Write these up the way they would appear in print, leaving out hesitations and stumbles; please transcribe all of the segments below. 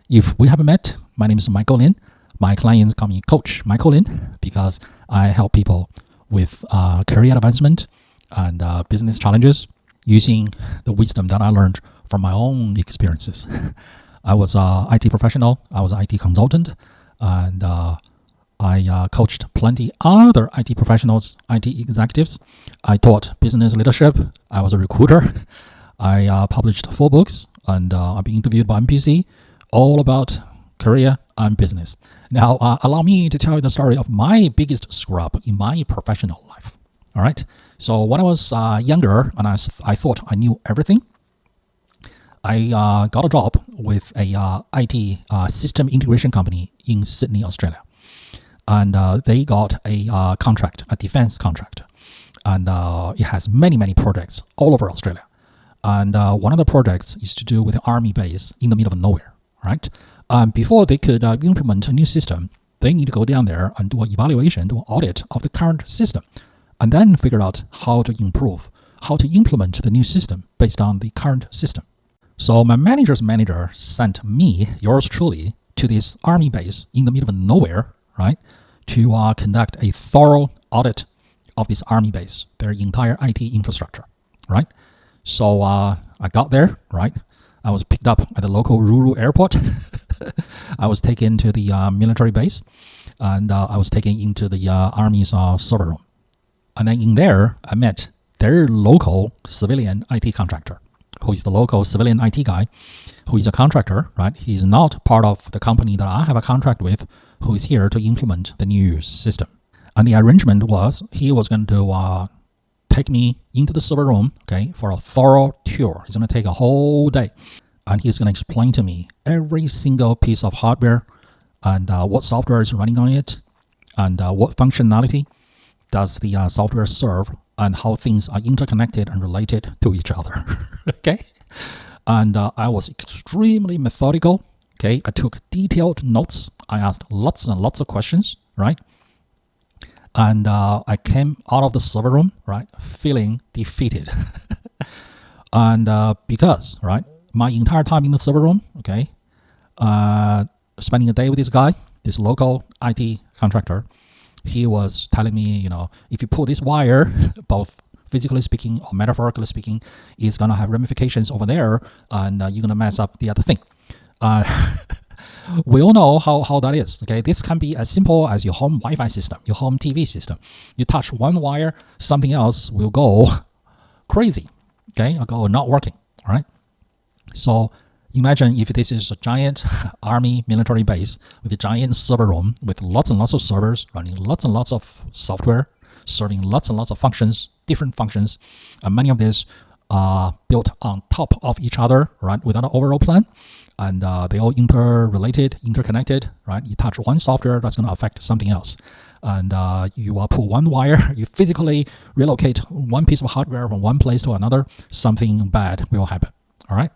If we haven't met, my name is Michael Lin. My clients call me Coach Michael Lin because I help people with career advancement and business challenges using the wisdom that I learned from my own experiences. I was an IT professional, I was an IT consultant, and I coached plenty other IT professionals, IT executives. I taught business leadership. I was a recruiter. I published 4 books, and I've been interviewed by NPC all about career and business. Now, allow me to tell you the story of my biggest screw-up in my professional life. All right. So when I was younger and I thought I knew everything, I got a job with a IT system integration company in Sydney, Australia. And they got a contract, a defense contract. And it has many, many projects all over Australia. And one of the projects is to do with the army base in the middle of nowhere, right? Before they could implement a new system, they need to go down there and do an evaluation, do an audit of the current system, and then figure out how to improve, how to implement the new system based on the current system. So my manager's manager sent me, yours truly, to this army base in the middle of nowhere, right, to conduct a thorough audit of this army base, their entire IT infrastructure, right? So I got there, right? I was picked up at the local rural airport. I was taken to the military base, and I was taken into the Army's server room. And then in there, I met their local civilian IT contractor, who is the local civilian IT guy, who is a contractor, right? He's not part of the company that I have a contract with, who is here to implement the new system. And the arrangement was he was going to take me into the server room, okay, for a thorough tour. It's going to take a whole day. And he's going to explain to me every single piece of hardware and what software is running on it and what functionality does the software serve and how things are interconnected and related to each other, okay? And I was extremely methodical, okay? I took detailed notes. I asked lots and lots of questions, right? And I came out of the server room, right, feeling defeated. And because, right, my entire time in the server room, okay, spending a day with this guy, this local IT contractor, he was telling me, you know, if you pull this wire, both physically speaking or metaphorically speaking, it's going to have ramifications over there, and you're going to mess up the other thing. We all know how that is, okay? This can be as simple as your home Wi-Fi system, your home TV system. You touch one wire, something else will go crazy, okay? Or go not working, all right? So imagine if this is a giant army military base with a giant server room with lots and lots of servers running lots and lots of software, serving lots and lots of functions, different functions, and many of these are built on top of each other, right, without an overall plan. And they all interrelated, interconnected, right? You touch one software, that's going to affect something else. And you pull one wire, you physically relocate one piece of hardware from one place to another, something bad will happen, all right?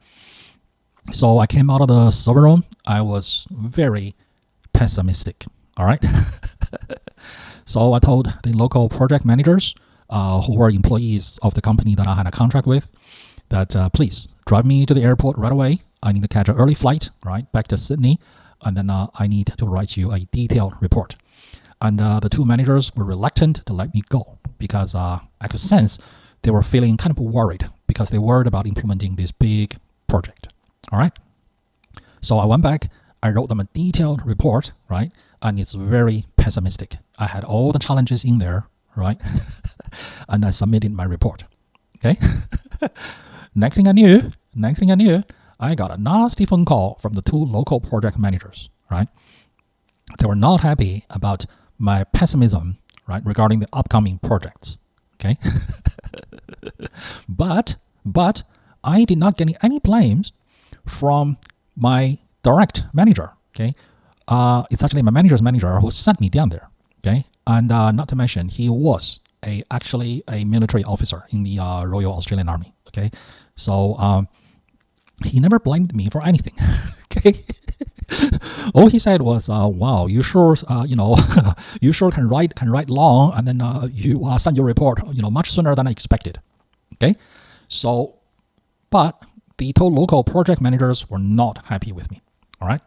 So I came out of the server room. I was very pessimistic, all right? So I told the local project managers who were employees of the company that I had a contract with that please drive me to the airport right away. I need to catch an early flight, right, back to Sydney, and then I need to write you a detailed report. And the 2 managers were reluctant to let me go because I could sense they were feeling kind of worried because they worried about implementing this big project, all right? So I went back, I wrote them a detailed report, right, and it's very pessimistic. I had all the challenges in there, right, and I submitted my report, okay? Next thing I knew, I got a nasty phone call from the 2 local project managers, right? They were not happy about my pessimism, right, regarding the upcoming projects, okay? But I did not get any blames from my direct manager, okay? It's actually my manager's manager who sent me down there, okay? And not to mention, he was actually a military officer in the Royal Australian Army, okay? So he never blamed me for anything, okay? All he said was, wow, you sure, you sure can write long, and then you send your report, much sooner than I expected, okay? So, but the local project managers were not happy with me, all right?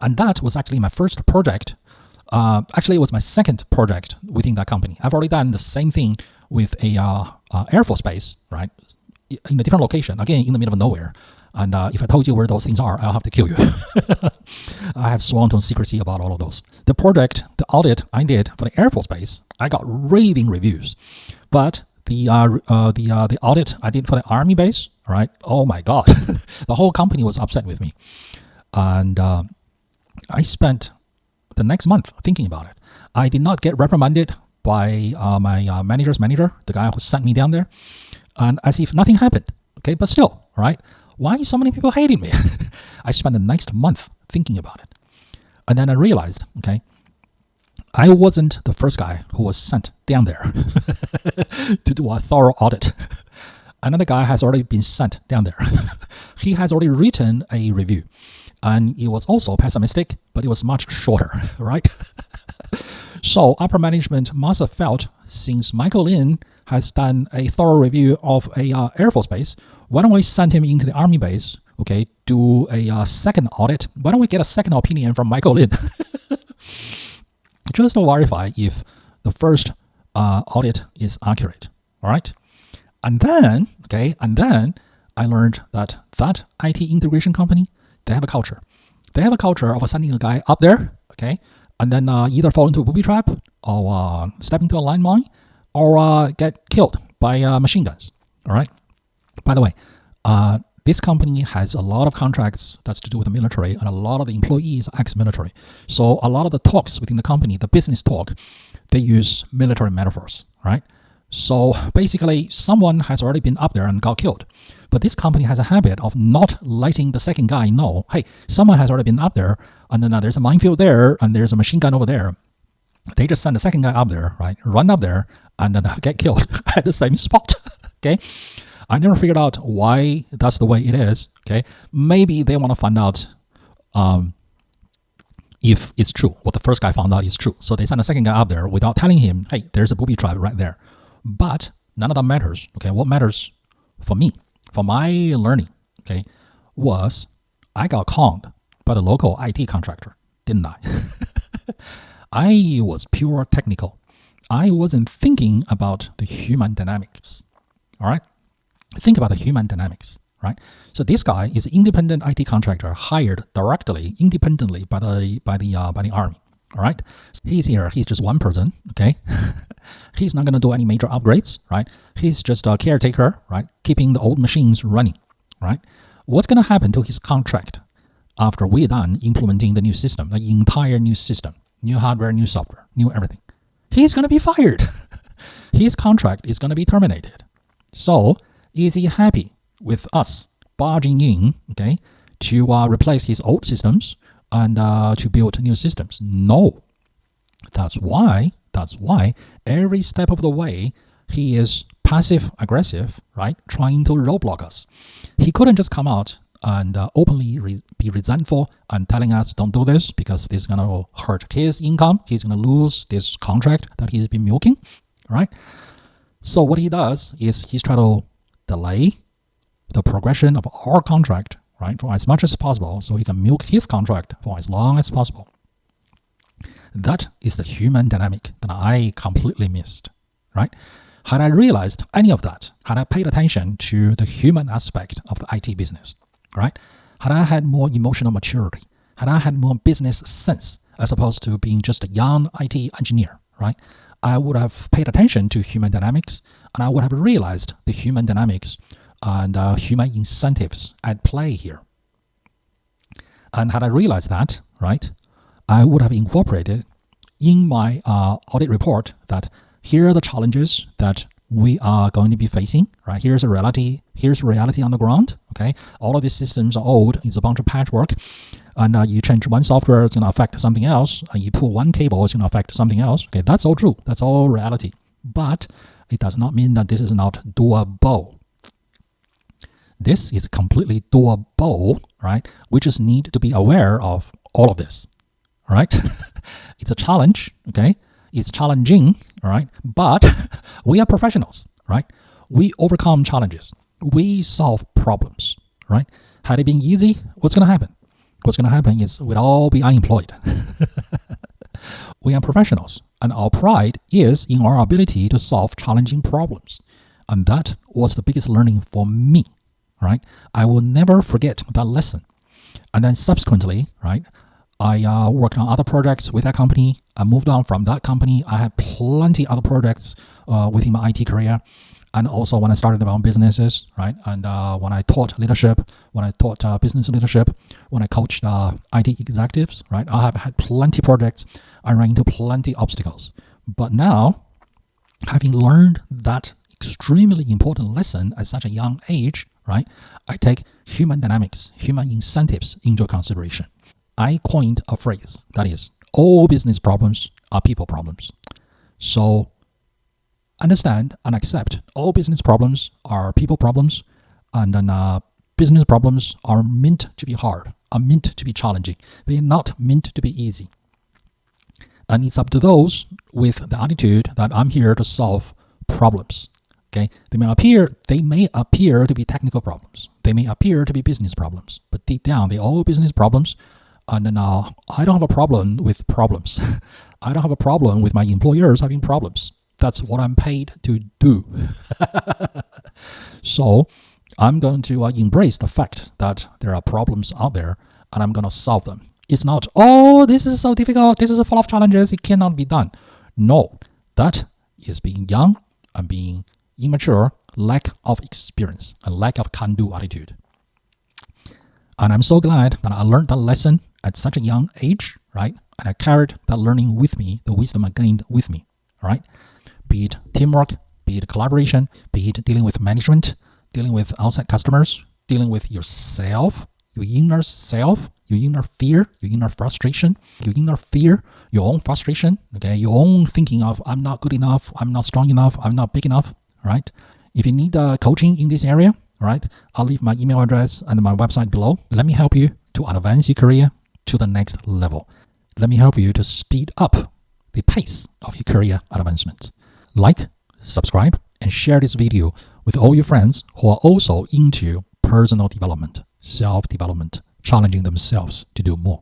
And that was actually my first project. Actually, it was my second project within that company. I've already done the same thing with a Air Force base, right, in a different location, again, in the middle of nowhere. And if I told you where those things are, I'll have to kill you. I have sworn to secrecy about all of those. The project, the audit I did for the Air Force base, I got raving reviews. But the audit I did for the Army base, right? Oh my God, the whole company was upset with me, and I spent the next month thinking about it. I did not get reprimanded by my manager's manager, the guy who sent me down there, and as if nothing happened. Okay, but still, right? Why so many people hating me? I spent the next month thinking about it. And then I realized, okay, I wasn't the first guy who was sent down there to do a thorough audit. Another guy has already been sent down there. He has already written a review. And it was also pessimistic, but it was much shorter, right? So upper management must have felt, since Michael has done a thorough review of a Air Force base, why don't we send him into the Army base, okay, do a second audit? Why don't we get a second opinion from Michael just to verify if the first audit is accurate, all right? And then I learned that IT integration company, they have a culture. They have a culture of sending a guy up there, okay, and then either fall into a booby trap or step into a landmine or get killed by machine guns, all right? By the way, this company has a lot of contracts that's to do with the military, and a lot of the employees are ex-military. So a lot of the talks within the company, the business talk, they use military metaphors, right? So basically, someone has already been up there and got killed. But this company has a habit of not letting the second guy know, hey, someone has already been up there, and then there's a minefield there, and there's a machine gun over there. They just send the second guy up there, right? Run up there, and then get killed at the same spot, okay? I never figured out why that's the way it is, okay? Maybe they want to find out if it's true. What the first guy found out is true. So they send a second guy up there without telling him, hey, there's a booby trap right there. But none of that matters, okay? What matters for me, for my learning, okay, was I got conned by the local IT contractor, didn't I? I was pure technical. I wasn't thinking about the human dynamics, all right? Think about the human dynamics, right? So this guy is an independent IT contractor hired directly, independently by the Army, all right? He's here. He's just one person, okay? He's not going to do any major upgrades, right? He's just a caretaker, right? Keeping the old machines running, right? What's going to happen to his contract after we're done implementing the new system, the entire new system, new hardware, new software, new everything? He's going to be fired. His contract is going to be terminated. So is he happy with us barging in, okay, to replace his old systems and to build new systems? No. That's why every step of the way he is passive aggressive, right, trying to roadblock us. He couldn't just come out and openly be resentful and telling us don't do this because this is going to hurt his income. He's going to lose this contract that he's been milking, right? So what he does is he's trying to delay the progression of our contract, right, for as much as possible so he can milk his contract for as long as possible. That is the human dynamic that I completely missed, right? Had I realized any of that, had I paid attention to the human aspect of the IT business, right? Had I had more emotional maturity, had I had more business sense as opposed to being just a young IT engineer, right? I would have paid attention to human dynamics, and I would have realized the human dynamics and human incentives at play here. And had I realized that, right, I would have incorporated in my audit report that here are the challenges that we are going to be facing, right? Here's a reality. Here's reality on the ground, okay? All of these systems are old. It's a bunch of patchwork. And you change one software, it's going to affect something else. And you pull one cable, it's going to affect something else. Okay, that's all true. That's all reality. But it does not mean that this is not doable. This is completely doable, right? We just need to be aware of all of this, right? It's a challenge, okay? It's challenging, all right? But we are professionals, right? We overcome challenges. We solve problems, right? Had it been easy, what's going to happen? what's going to happen is we'll all be unemployed. We are professionals, and our pride is in our ability to solve challenging problems. And that was the biggest learning for me, right? I will never forget that lesson. And then subsequently, right, I worked on other projects with that company. I moved on from that company. I had plenty other projects within my IT career. And also when I started my own businesses, right? And when I taught leadership, when I taught business leadership, when I coached IT executives, right? I have had plenty projects. I ran into plenty obstacles. But now, having learned that extremely important lesson at such a young age, right? I take human dynamics, human incentives into consideration. I coined a phrase that is, all business problems are people problems. So understand and accept all business problems are people problems, and then business problems are meant to be hard, are meant to be challenging. They are not meant to be easy. And it's up to those with the attitude that I'm here to solve problems. Okay, they may appear to be technical problems. They may appear to be business problems, but deep down, they're all business problems. And then I don't have a problem with problems. I don't have a problem with my employers having problems. That's what I'm paid to do. So I'm going to embrace the fact that there are problems out there, and I'm going to solve them. It's not, oh, this is so difficult, this is full of challenges, it cannot be done. No, that is being young and being immature, lack of experience, a lack of can-do attitude. And I'm so glad that I learned that lesson at such a young age, right? And I carried that learning with me, the wisdom I gained with me, right? Be it teamwork, be it collaboration, be it dealing with management, dealing with outside customers, dealing with yourself, your inner self, your inner fear, your inner frustration, your inner fear, your own frustration, okay, your own thinking of, I'm not good enough, I'm not strong enough, I'm not big enough, right? If you need coaching in this area, right, I'll leave my email address and my website below. Let me help you to advance your career to the next level. Let me help you to speed up the pace of your career advancement. Like, subscribe, and share this video with all your friends who are also into personal development, self-development, challenging themselves to do more.